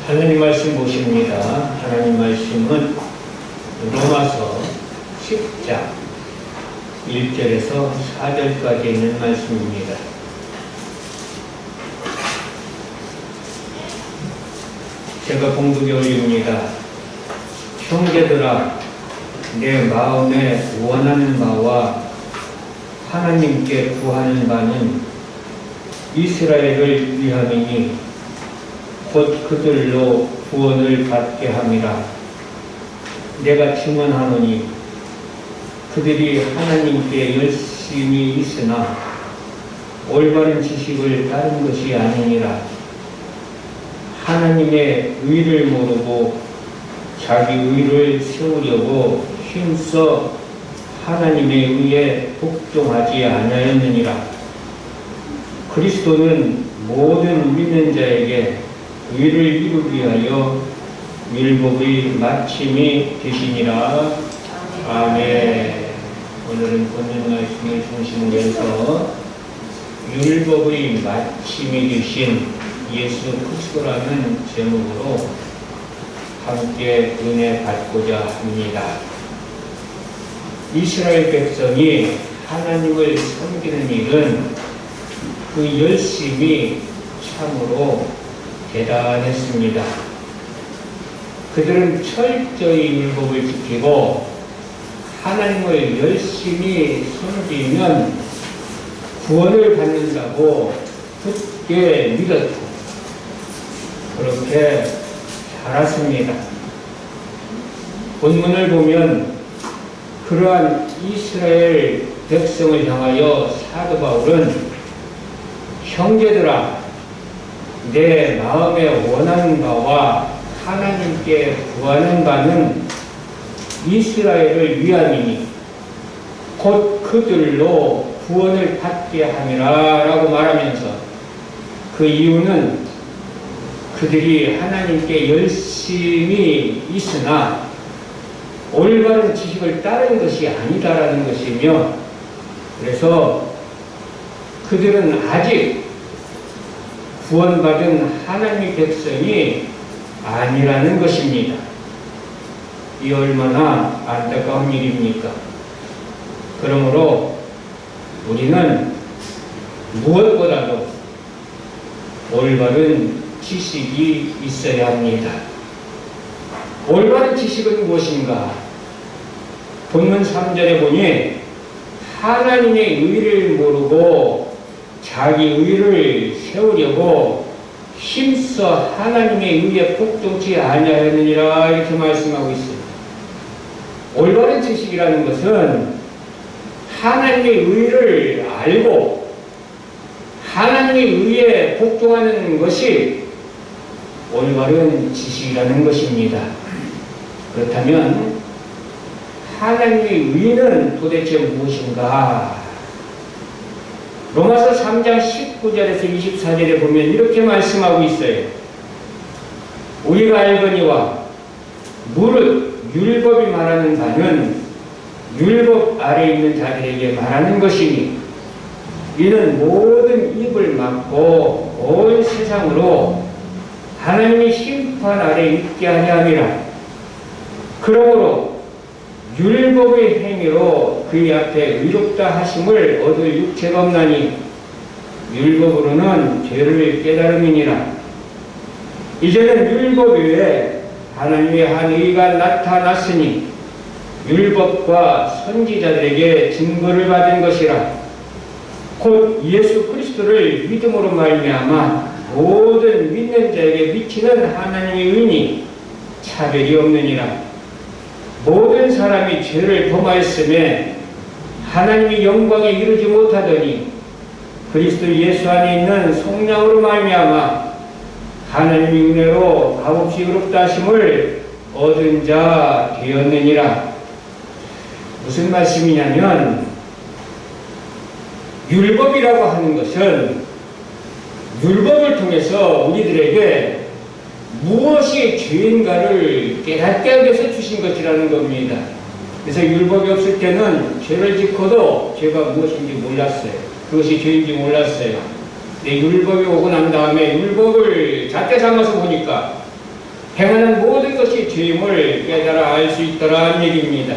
하나님 말씀 보십니다. 하나님 말씀은 로마서 10장 1절에서 4절까지 있는 말씀입니다. 제가 봉독에 올립니다. 형제들아, 내 마음에 원하는 바와 하나님께 구하는 바는 이스라엘을 위함이니 곧 그들로 구원을 받게 함이라. 내가 증언하노니 그들이 하나님께 열심히 있으나 올바른 지식을 따른 것이 아니니라. 하나님의 의를 모르고 자기 의를 세우려고 힘써 하나님의 의에 복종하지 아니하였느니라. 그리스도는 모든 믿는 자에게 의를 이루기 위하여 율법의 마침이 되시니라. 아멘. 오늘은 본문 말씀을 중심으로 해서 율법의 마침이 되신 예수 그리스도라는 제목으로 함께 은혜 받고자 합니다. 이스라엘 백성이 하나님을 섬기는 일은 그 열심이 참으로 대단했습니다. 그들은 철저히 율법을 지키고 하나님을 열심히 섬기면 구원을 받는다고 굳게 믿었고 그렇게 살았습니다. 본문을 보면 그러한 이스라엘 백성을 향하여 사도 바울은 형제들아, 내 마음에 원하는 바와 하나님께 구하는 바는 이스라엘을 위함이니 곧 그들로 구원을 받게 함이라 라고 말하면서 그 이유는 그들이 하나님께 열심히 있으나 올바른 지식을 따른 것이 아니다라는 것이며, 그래서 그들은 아직 구원받은 하나님의 백성이 아니라는 것입니다. 이 얼마나 안타까운 일입니까? 그러므로 우리는 무엇보다도 올바른 지식이 있어야 합니다. 올바른 지식은 무엇인가? 본문 3절에 보니 하나님의 의를 모르고 자기 의를 세우려고 힘써 하나님의 의에 복종치 아니하였느니라 이렇게 말씀하고 있습니다. 올바른 지식이라는 것은 하나님의 의를 알고 하나님의 의에 복종하는 것이 올바른 지식이라는 것입니다. 그렇다면 하나님의 의는 도대체 무엇인가? 로마서 3장 19절에서 24절에 보면 이렇게 말씀하고 있어요. 우리가 알거니와 무릇 율법이 말하는 바는 율법 아래 있는 자들에게 말하는 것이니 이는 모든 입을 막고 온 세상으로 하나님의 심판 아래 있게 하려 함이라. 그러므로 율법의 행위로 그의 앞에 의롭다 하심을 얻을 육체가 없나니 율법으로는 죄를 깨달음이니라. 이제는 율법 외에 하나님의 한 의가 나타났으니 율법과 선지자들에게 증거를 받은 것이라. 곧 예수 그리스도를 믿음으로 말미암아 모든 믿는 자에게 미치는 하나님의 의니 차별이 없느니라. 모든 사람이 죄를 범하였음에 하나님의 영광에 이르지 못하더니 그리스도 예수 안에 있는 성령으로 말미암아 하나님의 은혜로 값없이 의롭다 하심을 얻은 자 되었느니라. 무슨 말씀이냐면 율법이라고 하는 것은 율법을 통해서 우리들에게 무엇이 죄인가를 깨닫게 하기 위해서 주신 것이라는 겁니다. 그래서 율법이 없을 때는 죄를 짓고도 죄가 무엇인지 몰랐어요. 그것이 죄인지 몰랐어요. 율법이 오고 난 다음에 율법을 잣대 삼아서 보니까 행하는 모든 것이 죄임을 깨달아 알 수 있더라는 얘기입니다.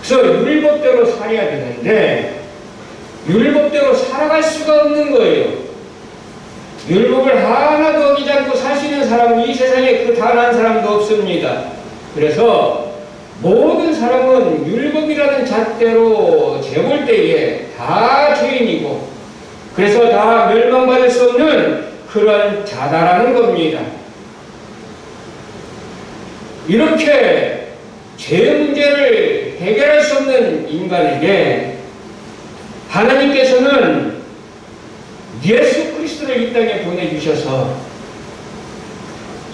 그래서 율법대로 살아야 되는데 율법대로 살아갈 수가 없는 거예요. 율법을 하나도 어기지 않고 살 수 있는 사람은 이 세상에 그 단 한 사람도 없습니다. 그래서 모든 사람은 율법이라는 잣대로 재볼 때에 다 죄인이고 그래서 다 멸망받을 수 없는 그런 자다라는 겁니다. 이렇게 죄 문제를 해결할 수 없는 인간에게 하나님께서는 예수 그리스도를 이 땅에 보내주셔서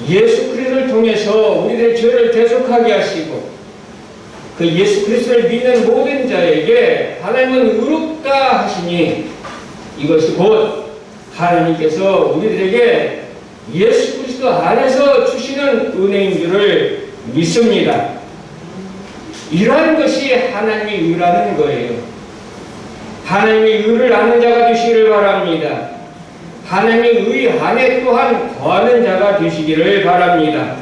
예수 그리스도를 통해서 우리들의 죄를 대속하게 하시고 그 예수 그리스도를 믿는 모든 자에게 하나님은 의롭다 하시니 이것이 곧 하나님께서 우리들에게 예수 그리스도 안에서 주시는 은혜인 줄을 믿습니다. 이러한 것이 하나님의 의라는 거예요. 하나님의 의를 아는 자가 되시기를 바랍니다. 하나님의 의 안에 또한 거하는 자가 되시기를 바랍니다.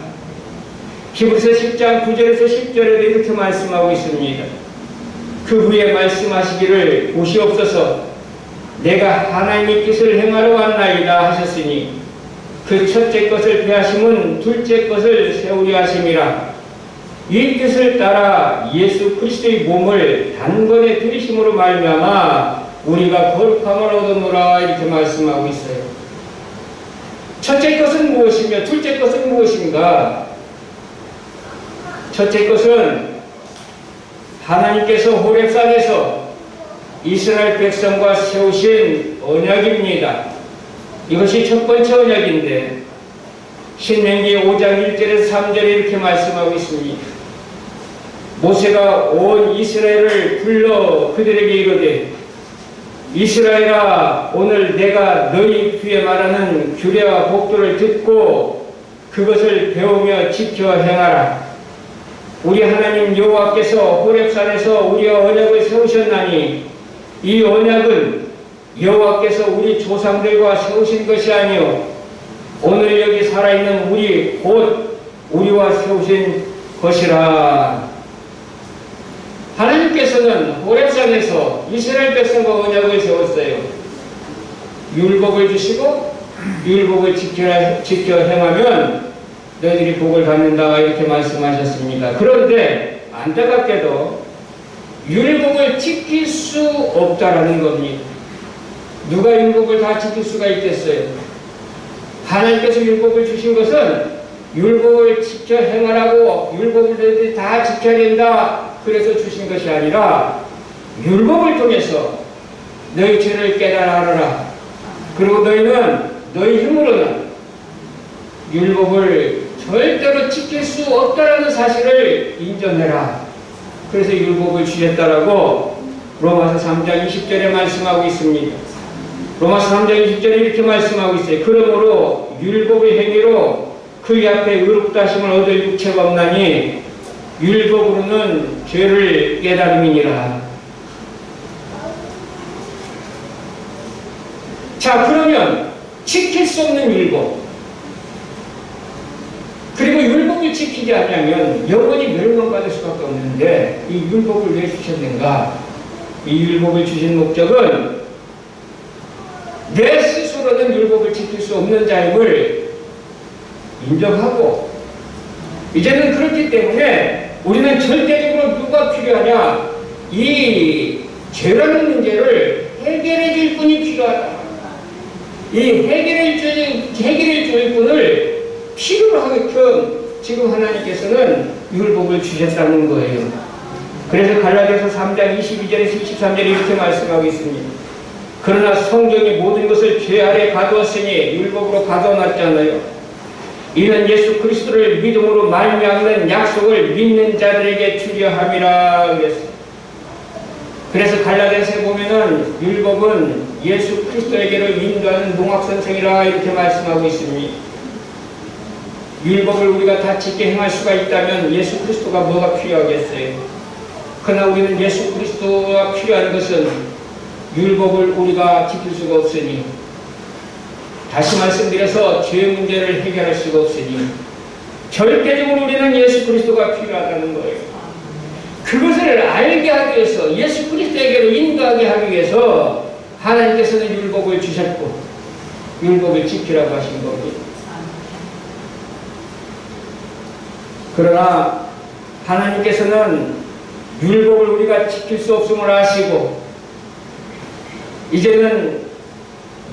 히브리서 10장 9절에서 10절에도 이렇게 말씀하고 있습니다. 그 후에 말씀하시기를 보시옵소서 내가 하나님의 뜻을 행하러 왔나이다 하셨으니 그 첫째 것을 폐하심은 둘째 것을 세우려 하심이라. 이 뜻을 따라 예수 그리스도의 몸을 단번에 들이심으로 말미암아 우리가 거룩함을 얻었노라 이렇게 말씀하고 있어요. 첫째 것은 무엇이며 둘째 것은 무엇인가? 첫째 것은 하나님께서 호렙산에서 이스라엘 백성과 세우신 언약입니다. 이것이 첫 번째 언약인데 신명기 5장 1절에서 3절에 이렇게 말씀하고 있습니다. 모세가 온 이스라엘을 불러 그들에게 이르되 이스라엘아 오늘 내가 너희 귀에 말하는 규례와 법도를 듣고 그것을 배우며 지켜 행하라. 우리 하나님 여호와께서 호렙산에서 우리와 언약을 세우셨나니 이 언약은 여호와께서 우리 조상들과 세우신 것이 아니요 오늘 여기 살아있는 우리 곧 우리와 세우신 것이라. 하나님께서는 호렙산에서 이스라엘 백성과 언약을 세웠어요. 율법을 주시고 율법을 지켜 행하면 너희들이 복을 받는다 이렇게 말씀하셨습니다. 그런데 안타깝게도 율법을 지킬 수 없다라는 겁니다. 누가 율법을 다 지킬 수가 있겠어요? 하나님께서 율법을 주신 것은 율법을 지켜 행하라고 율법을 너희들이 다 지켜야 된다 그래서 주신 것이 아니라 율법을 통해서 너희 죄를 깨달아 알아라. 그리고 너희는 너희 힘으로는 율법을 절대로 지킬 수 없다라는 사실을 인정해라. 그래서 율법을 주셨다라고 로마서 3장 20절에 말씀하고 있습니다. 로마서 3장 20절에 이렇게 말씀하고 있어요. 그러므로 율법의 행위로 그의 앞에 의롭다 하심을 얻을 육체가 없나니 율법으로는 죄를 깨달음이니라. 자, 그러면 지킬 수 없는 율법 그리고 율법을 지키지 않으면 영원히 멸망받을 수밖에 없는데 이 율법을 왜 주셨는가? 이 율법을 주신 목적은 내 스스로는 율법을 지킬 수 없는 자임을 인정하고 이제는 그렇기 때문에 우리는 절대적으로 누가 필요하냐? 이 죄라는 문제를 해결해 줄 분이 필요하다. 이 해결해 줄 분을 필요로 하게끔 지금 하나님께서는 율법을 주셨다는 거예요. 그래서 갈라디아서 3장 22절에서 23절에 이렇게 말씀하고 있습니다. 그러나 성경이 모든 것을 죄 아래 가두었으니 율법으로 가둬놨잖아요. 이는 예수 그리스도를 믿음으로 말미암는 약속을 믿는 자들에게 주려 함이라 그랬어요. 그래서 갈라디아서에 보면은 율법은 예수 그리스도에게로 인도하는 농학선생이라 이렇게 말씀하고 있습니다. 율법을 우리가 다 지켜 행할 수가 있다면 예수 그리스도가 뭐가 필요하겠어요? 그러나 우리는 예수 그리스도가 필요한 것은 율법을 우리가 지킬 수가 없으니 다시 말씀드려서 죄 문제를 해결할 수가 없으니 절대적으로 우리는 예수 그리스도가 필요하다는 거예요. 그것을 알게 하기 위해서, 예수 그리스도에게로 인도하게 하기 위해서 하나님께서는 율법을 주셨고 율법을 지키라고 하신 겁니다. 그러나 하나님께서는 율법을 우리가 지킬 수 없음을 아시고 이제는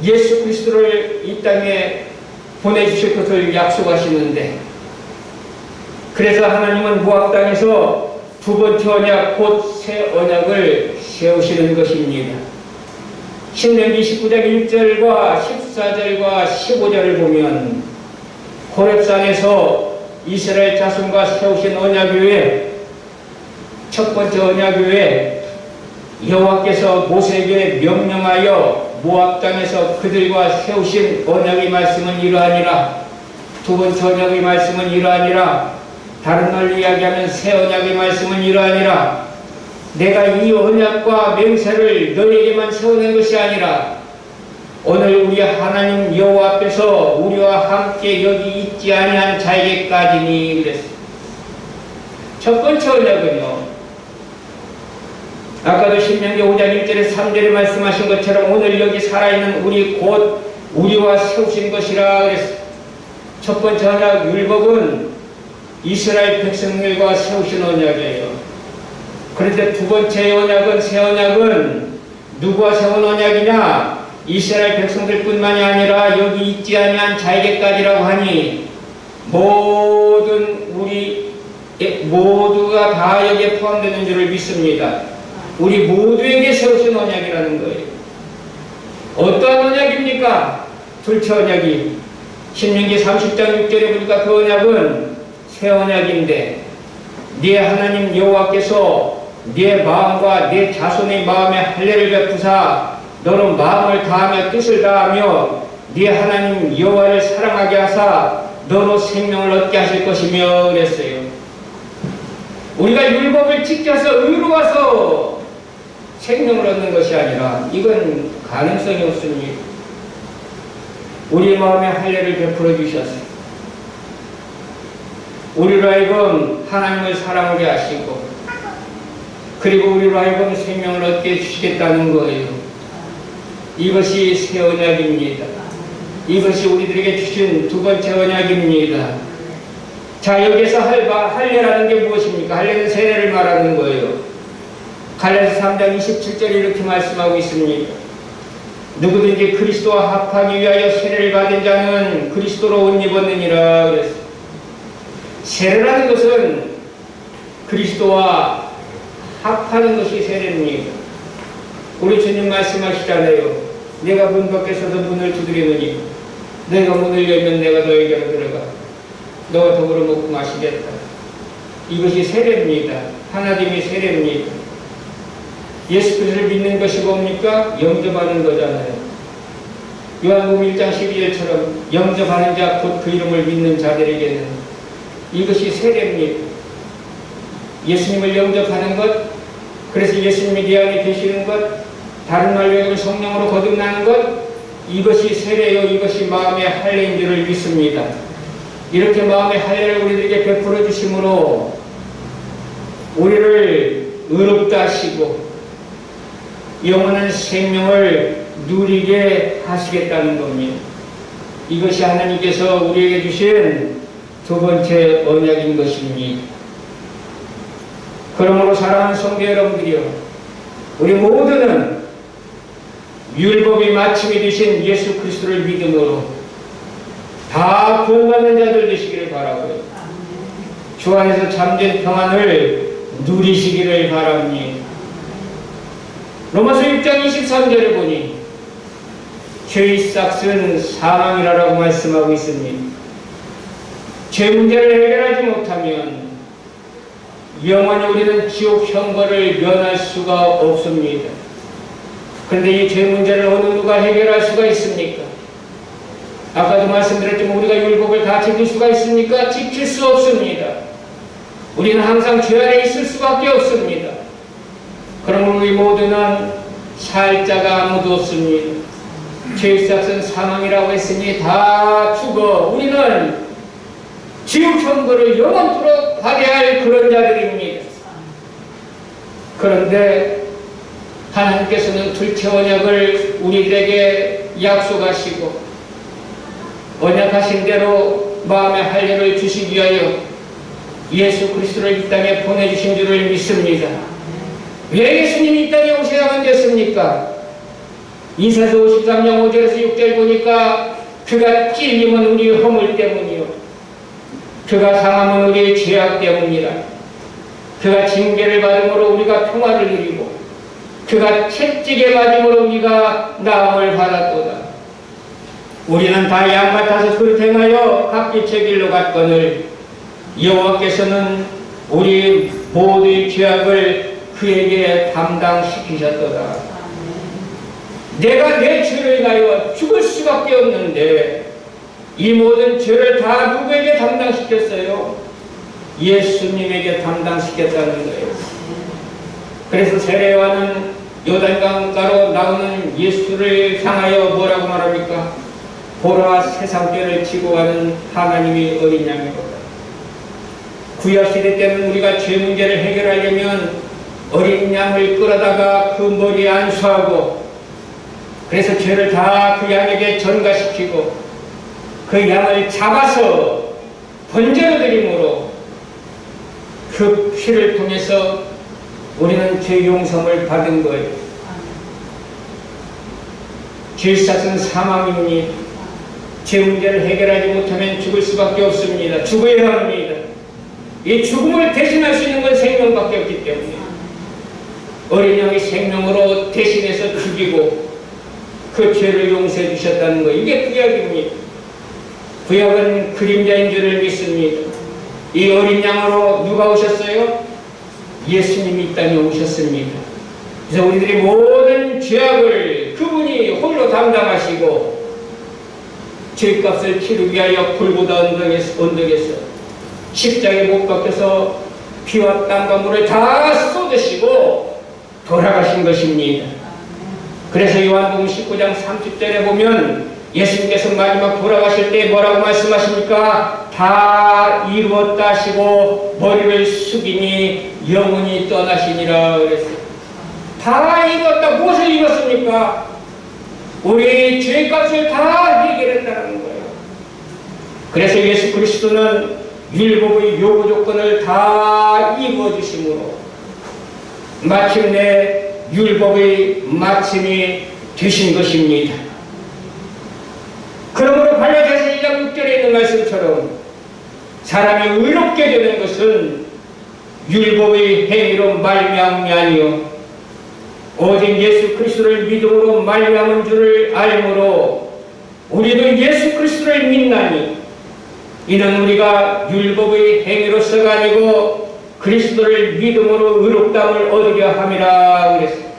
예수 그리스도를 이 땅에 보내주실 것을 약속하시는데, 그래서 하나님은 모압 땅에서 두 번째 언약, 곧 새 언약을 세우시는 것입니다. 신명기 19장 1절과 14절과 15절을 보면 호렙산에서 이스라엘 자손과 세우신 언약 위에, 첫 번째 언약 위에 여호와께서 모세에게 명령하여 모압 땅에서 그들과 세우신 언약의 말씀은 이러하니라. 두 번째 언약의 말씀은 이러하니라. 다른 말로 이야기하면 새 언약의 말씀은 이러하니라. 내가 이 언약과 맹세를 너희에게만 세우는 것이 아니라 오늘 우리 하나님 여호와 앞에서 우리와 함께 여기 있지 아니한 자에게까지니 그랬어요. 첫 번째 언약은요, 아까도 신명기 5장 1절에 3절에 말씀하신 것처럼 오늘 여기 살아있는 우리 곧 우리와 세우신 것이라 그랬어요. 첫 번째 언약 율법은 이스라엘 백성들과 세우신 언약이에요. 그런데 두 번째 언약은, 새 언약은 누구와 세운 언약이냐? 이스라엘 백성들 뿐만이 아니라 여기 있지 아니한 자에게까지라고 하니 우리 모두가 다 여기에 포함되는 줄을 믿습니다. 우리 모두에게 세우신 언약이라는 거예요. 어떠한 언약입니까? 둘째 언약이 신명기 30장 6절에 보니까 그 언약은 새 언약인데, 네 하나님 여호와께서 네 마음과 네 자손의 마음에 할례를 베푸사 너는 마음을 다하며 뜻을 다하며 네 하나님 여호와를 사랑하게 하사 너로 생명을 얻게 하실 것이며 그랬어요. 우리가 율법을 지켜서 의로워서 생명을 얻는 것이 아니라 이건 가능성이 없습니다. 우리 마음에 할례를 베풀어 주셨어요. 우리로 하여금 하나님을 사랑하게 하시고 그리고 우리로 하여금 생명을 얻게 해주시겠다는 거예요. 이것이 새 언약입니다. 이것이 우리들에게 주신 두 번째 언약입니다. 자, 여기서 할례라는 게 무엇입니까? 할례는 세례를 말하는 거예요. 갈라디아서 3장 27절에 이렇게 말씀하고 있습니다. 누구든지 그리스도와 합하기 위하여 세례를 받은 자는 그리스도로 옷 입었느니라 그랬어요. 세례라는 것은 그리스도와 합하는 것이 세례입니다. 우리 주님 말씀하시잖아요. 내가 문 밖에서도 문을 두드리느니 내가 문을 열면 내가 너에게로 들어가 너와 더불어 먹고 마시겠다. 이것이 세례입니다. 하나님의 세례입니다. 예수 그리스도를 믿는 것이 뭡니까? 영접하는 거잖아요. 요한복음 1장 12절처럼 영접하는 자 곧 그 이름을 믿는 자들에게는 이것이 세례입니다. 예수님을 영접하는 것, 그래서 예수님이 내 안에 계시는 것, 다른 말로 하면 성령으로 거듭나는 것, 이것이 세례요, 이것이 마음의 할례인 줄을 믿습니다. 이렇게 마음의 할례를 우리들에게 베풀어 주심으로 우리를 의롭다 하시고 영원한 생명을 누리게 하시겠다는 겁니다. 이것이 하나님께서 우리에게 주신 두 번째 언약인 것입니다. 그러므로 사랑하는 성도 여러분들이요, 우리 모두는 율법이 마침이 되신 예수 그리스도를 믿음으로 다 구원받는 자들 되시기를 바라고요. 주 안에서 참된 평안을 누리시기를 바랍니다. 로마서 6장 23절에 보니 죄의 싹은 사망이라고 말씀하고 있습니다. 죄 문제를 해결하지 못하면 영원히 우리는 지옥 형벌을 면할 수가 없습니다. 그런데 이 죄 문제를 어느 누가 해결할 수가 있습니까? 아까도 말씀드렸지만 우리가 율법을 다 지킬 수가 있습니까? 지킬 수 없습니다. 우리는 항상 죄 안에 있을 수밖에 없습니다. 그러므로 우리 모두는 살 자가 아무도 없습니다. 죄의 싹은 사망이라고 했으니 다 죽어 우리는 지옥 형벌 그거를 영원토록 발휘할 그런 자들입니다. 그런데 하나님께서는 둘째 언약을 우리들에게 약속하시고 언약하신 대로 마음의 할례를 주시기 위하여 예수 그리스도를 이 땅에 보내주신 줄을 믿습니다. 왜 예수님이 이 땅에 오셔야만 됐습니까? 이사서 53장 5절에서 6절 보니까 그가 찔림은 우리의 허물 때문이요 그가 상함은 우리의 죄악 때문이라. 그가 징계를 받음으로 우리가 평화를 누리고 그가 채찍에 맞음으로 우리가 나음을 받았도다. 우리는 다 양 같아서 그릇 행하여 각기 제 길로 갔거늘 여호와께서는 우리 모두의 죄악을 그에게 담당시키셨도다. 내가 내 죄를 인하여 죽을 수밖에 없는데 이 모든 죄를 다 누구에게 담당시켰어요? 예수님에게 담당시켰다는 거예요. 그래서 세례요한은 요단강가로 나오는 예수를 향하여 뭐라고 말합니까? 보라 세상 죄를 지고 가는 하나님의 어린 양이로다. 구약시대 때는 우리가 죄 문제를 해결하려면 어린 양을 끌어다가 그 머리에 안수하고 그래서 죄를 다 그 양에게 전가시키고 그 양을 잡아서 번제로 드림으로 그 피를 통해서 우리는 죄 용서를 받은 거예요. 죄값은 사망입니다. 죄 문제를 해결하지 못하면 죽을 수밖에 없습니다. 죽어야 합니다. 이 죽음을 대신할 수 있는 건 생명밖에 없기 때문에 어린 양이 생명으로 대신해서 죽이고 그 죄를 용서해 주셨다는 거, 이게 구약입니다. 구약은 그림자인 줄을 믿습니다. 이 어린 양으로 누가 오셨어요? 예수님이 이 땅에 오셨습니다. 그래서 우리들이 모든 죄악을 그분이 홀로 담당하시고 죄값을 치르기 위하여 골고다 언덕에서 십자가에 못 박혀서 피와 땀과 물을 다 쏟으시고 돌아가신 것입니다. 그래서 요한복음 19장 30절에 보면 예수님께서 마지막 돌아가실 때 뭐라고 말씀하십니까? 다 이루었다 하시고 머리를 숙이니 영원히 떠나시니라 그랬어요. 다 이루었다. 무엇을 이뤘습니까? 우리의 죄값을 다 해결했다는 거예요. 그래서 예수 그리스도는 율법의 요구 조건을 다 이루어주심으로 마침내 율법의 마침이 되신 것입니다. 그러므로 갈라디아서 1장 6절에 있는 말씀처럼 사람이 의롭게 되는 것은 율법의 행위로 말미암음이 아니요 오직 예수 그리스도를 믿음으로 말미암은 줄을 알므로 우리도 예수 그리스도를 믿나니 이는 우리가 율법의 행위로서가 아니고 그리스도를 믿음으로 의롭다함을 얻으려 함이라 그랬어요.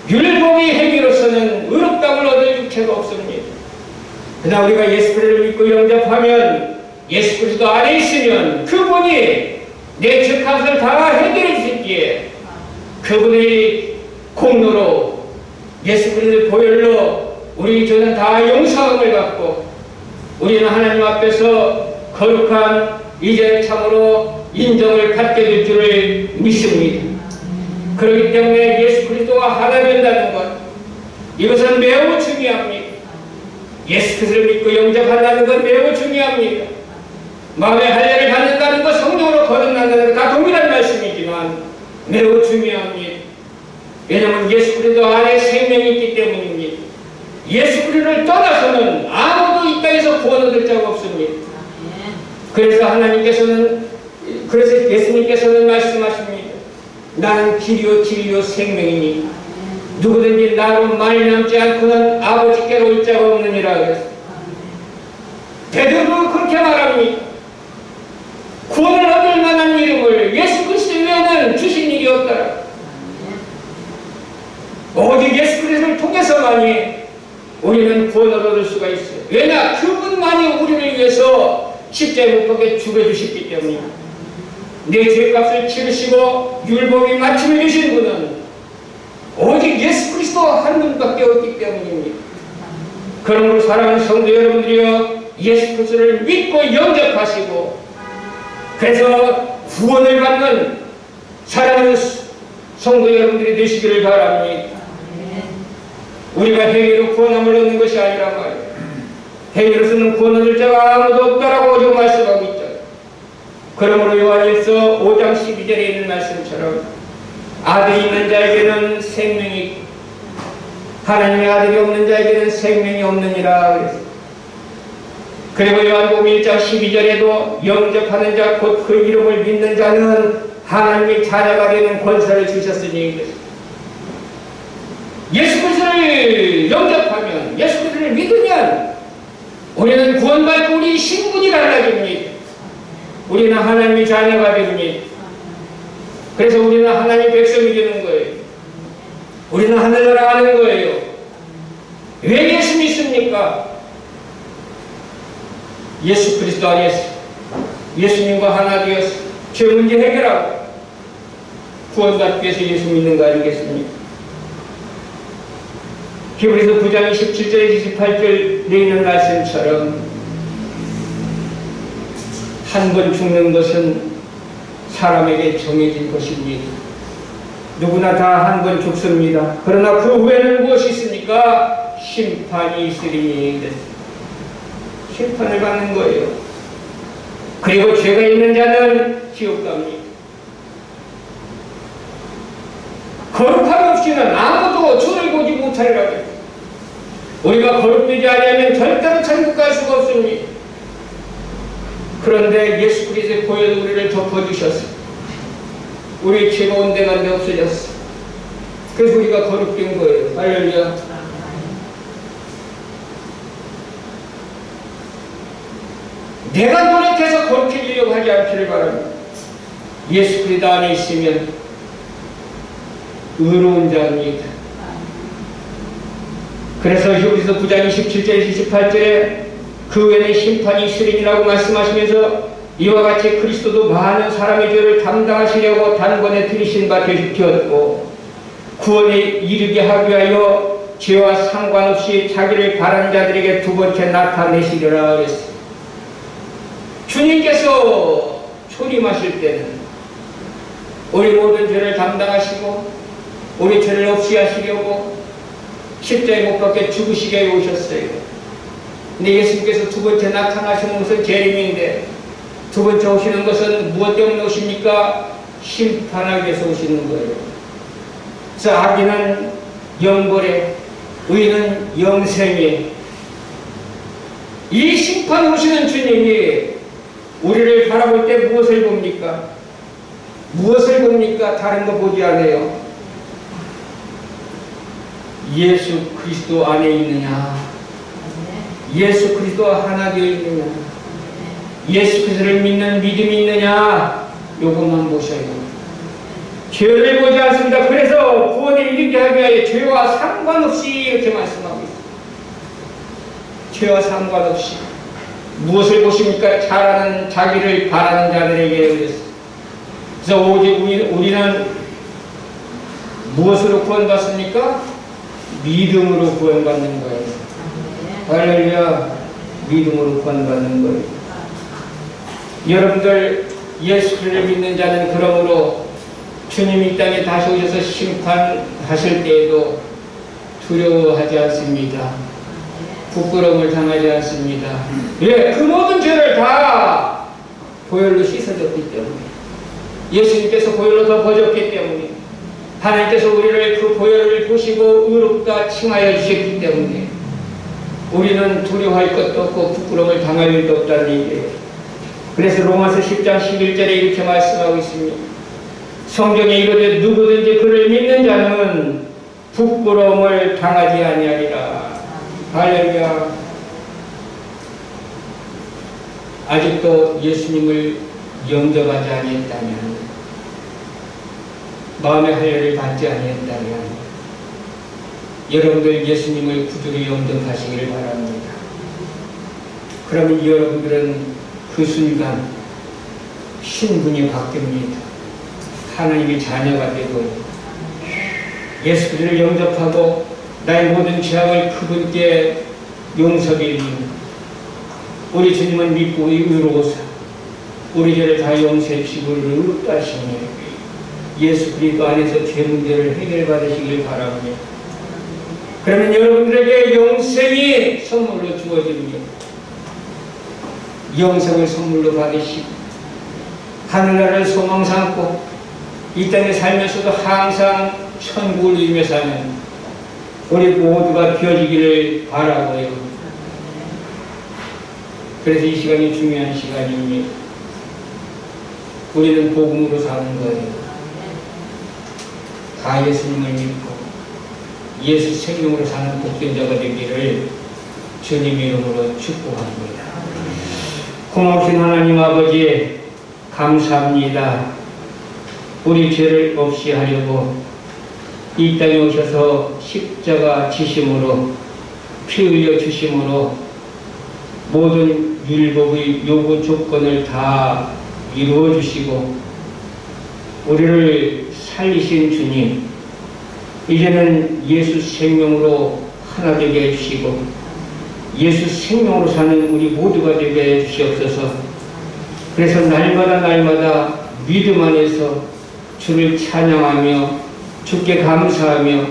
율법의 행위로서는 의롭다함을 얻을 육체가 없습니다. 그러나 우리가 예수 그리스도를 믿고 영접하면 예수 그리스도 안에 있으면 그분이 내 죄값을 다 해결해 주셨기에 그분의 공로로 예수 그리스도의 보혈로 우리 죄는 다 용서함을 받고 우리는 하나님 앞에서 거룩한 이제 참으로 인정을 받게 될 줄을 믿습니다. 그렇기 때문에 예수 그리스도와 하나 된다는 것, 이것은 매우 중요합니다. 예수 그리스도를 믿고 영접한다는 것 매우 중요합니다. 마음의 할례를 받는다는 것, 성령으로 거듭난다는 것 다 동일한 말씀이지만 매우 중요합니다. 왜냐하면 예수 그리스도 안에 생명이 있기 때문입니다. 예수 그리스도를 떠나서는 아무도 이 땅에서 구원 얻을 자가 없습니다. 그래서 예수님께서는 말씀하십니다. 나는 길이요 진리요 생명이니 누구든지 나로 말미암지 않고는 아버지께로 올 자가 없느니라 그랬어요. 베드로도 그렇게 말합니다. 구원을 얻을 만한 이름을 예수 그리스도 외에는 주신 일이 없더라. 오직 예수 그리스도를 통해서만이 우리는 구원을 얻을 수가 있어요. 왜냐? 그분만이 우리를 위해서 십자가에 못 박혀 죽여주셨기 때문입니다. 내 죄값을 치르시고 율법이 마침을 주신 분은 오직 예수 그리스도 한 분밖에 없기 때문입니다. 그러므로 사랑하는 성도 여러분들이여, 예수 그리스도를 믿고 영접하시고 그래서 구원을 받는 사랑하는 성도 여러분들이 되시기를 바랍니다. 우리가 행위로 구원함을 얻는 것이 아니란 말이에요. 행위로서는 구원 얻을 자가 아무도 없다라고 지금 말씀하고 있죠. 그러므로 요한일서 5장 12절에 있는 말씀처럼 아들이 있는 자에게는 생명이 있고 하나님의 아들이 없는 자에게는 생명이 없느니라 그랬어요. 그리고 요한복음 1장 12절에도 영접하는 자 곧 그 이름을 믿는 자는 하나님의 자녀가 되는 권세를 주셨으니 예수 그리스도를 영접하면 예수 그리스도를 믿으면 우리는 구원받고 우리 신분이 달라집니다. 우리는 하나님의 자녀가 됩니다. 그래서 우리는 하나님의 백성이 되는 거예요. 우리는 하늘나라 가는 거예요. 왜 예수 믿습니까? 예수 그리스도 안에서 예수님과 하나 되어서 죄 문제 해결하고 구원받기 위해서 예수 믿는 거 아니겠습니까? 히브리서 9장 27절 28절에 있는 말씀처럼 한 번 죽는 것은 사람에게 정해진 것입니다. 누구나 다 한 번 죽습니다. 그러나 그 후에는 무엇이 있습니까? 심판이 있으리니 심판을 받는 거예요. 그리고 죄가 있는 자는 지옥 갑니다. 거룩함 없이는 아무도 주를 보지 못하리라고 해요. 우리가 거룩되지 않으면 절대로 천국 갈 수가 없습니다. 그런데 예수 그리스도의 보혈로 우리를 덮어주셨어. 우리의 죄가 온데간데 없어졌어. 그래서 우리가 거룩된 거예요. 할렐루야. 내가 노력해서 거룩해지려고 하지 않기를 바랍니다. 예수 그리스도 안에 있으면 의로운 자입니다. 그래서 히브리서 9장 27절 28절에 그 후에는 심판이 있으리라고 말씀하시면서 이와 같이 그리스도도 많은 사람의 죄를 담당하시려고 단번에 들이신 바 되었고 구원에 이르게 하기 위하여 죄와 상관없이 자기를 바라는 자들에게 두 번째 나타내시리라 그랬어요. 주님께서 초림하실 때는 우리 모든 죄를 담당하시고 우리 죄를 없이 하시려고 십자가에 못 박혀 죽으시게 오셨어요. 근데 예수님께서 두 번째 나타나시는 것은 재림인데 두 번째 오시는 것은 무엇 때문에 오십니까? 심판하기 위해서 오시는 거예요. 그래서 악인은 영벌에 의인은 영생에 이 심판 오시는 주님이 우리를 바라볼 때 무엇을 봅니까? 무엇을 봅니까? 다른 거 보지 않아요. 예수 그리스도 안에 있느냐, 예수 그리스도와 하나 되어 있느냐, 예수 그리스도를 믿는 믿음이 있느냐, 요것만 보셔야 됩니다. 죄를 보지 않습니다. 그래서 구원에 이르게 하기 위하여 죄와 상관없이 이렇게 말씀하고 있습니다. 죄와 상관없이 무엇을 보십니까? 잘하는 자기를 바라는 자들에게 그래서 오직 우리는 무엇으로 구원받습니까? 믿음으로 구원받는 거예요. 할렐루야. 믿음으로 구원받는 거예요. 여러분들 예수 그리스도를 믿는 자는 그러므로 주님이 이 땅에 다시 오셔서 심판하실 때에도 두려워하지 않습니다. 부끄러움을 당하지 않습니다. 예, 그 모든 죄를 다 보혈로 씻어졌기 때문에 예수님께서 보혈로 덮어졌기 때문에 하나님께서 우리를 그 보혈을 보시고 의롭다 칭하여 주셨기 때문에 우리는 두려워할 것도 없고 부끄러움을 당할 일도 없다는 얘기예요. 그래서 로마서 10장 11절에 이렇게 말씀하고 있습니다. 성경에 이르되 누구든지 그를 믿는 자는 부끄러움을 당하지 아니하리라. 할렐루야. 아직도 예수님을 영접하지 아니했다면, 마음의 할례를 받지 아니했다면 여러분들 예수님을 구주로 영접하시기를 바랍니다. 그러면 여러분들은 그 순간 신분이 바뀝니다. 하나님의 자녀가 되고 예수 그리스도를 영접하고 나의 모든 죄악을 그분께 용서드립니다. 우리 주님은 믿고 의로우사 우리 죄를 다 용서해 지구를 의롭다 하시니 예수 그리스도 안에서 죄 문제를 해결받으시길 바랍니다. 그러면 여러분들에게 영생이 선물로 주어집니다. 영생을 선물로 받으시고 하늘나라를 소망 삼고 이 땅에 살면서도 항상 천국을 누리며 사는 우리 모두가 되어지기를 바라고요. 그래서 이 시간이 중요한 시간입니다. 우리는 복음으로 사는 거예요. 다 예수님을 믿고 예수 생명으로 사는 복된자가 되기를 주님 이름으로 축복합니다. 고마우신 하나님 아버지 감사합니다. 우리 죄를 없이 하려고 이 땅에 오셔서 십자가 지심으로 피 흘려 주심으로 모든 율법의 요구 조건을 다 이루어 주시고 우리를 살리신 주님, 이제는 예수 생명으로 하나 되게 해주시고 예수 생명으로 사는 우리 모두가 되게 해주시옵소서. 그래서 날마다 믿음 안에서 주를 찬양하며 주께 감사하며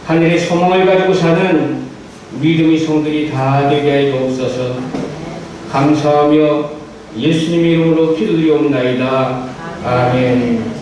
하늘의 소망을 가지고 사는 믿음의 성들이 다 되게 해 주옵소서. 감사하며 예수님 이름으로 기도드리옵나이다. 아멘.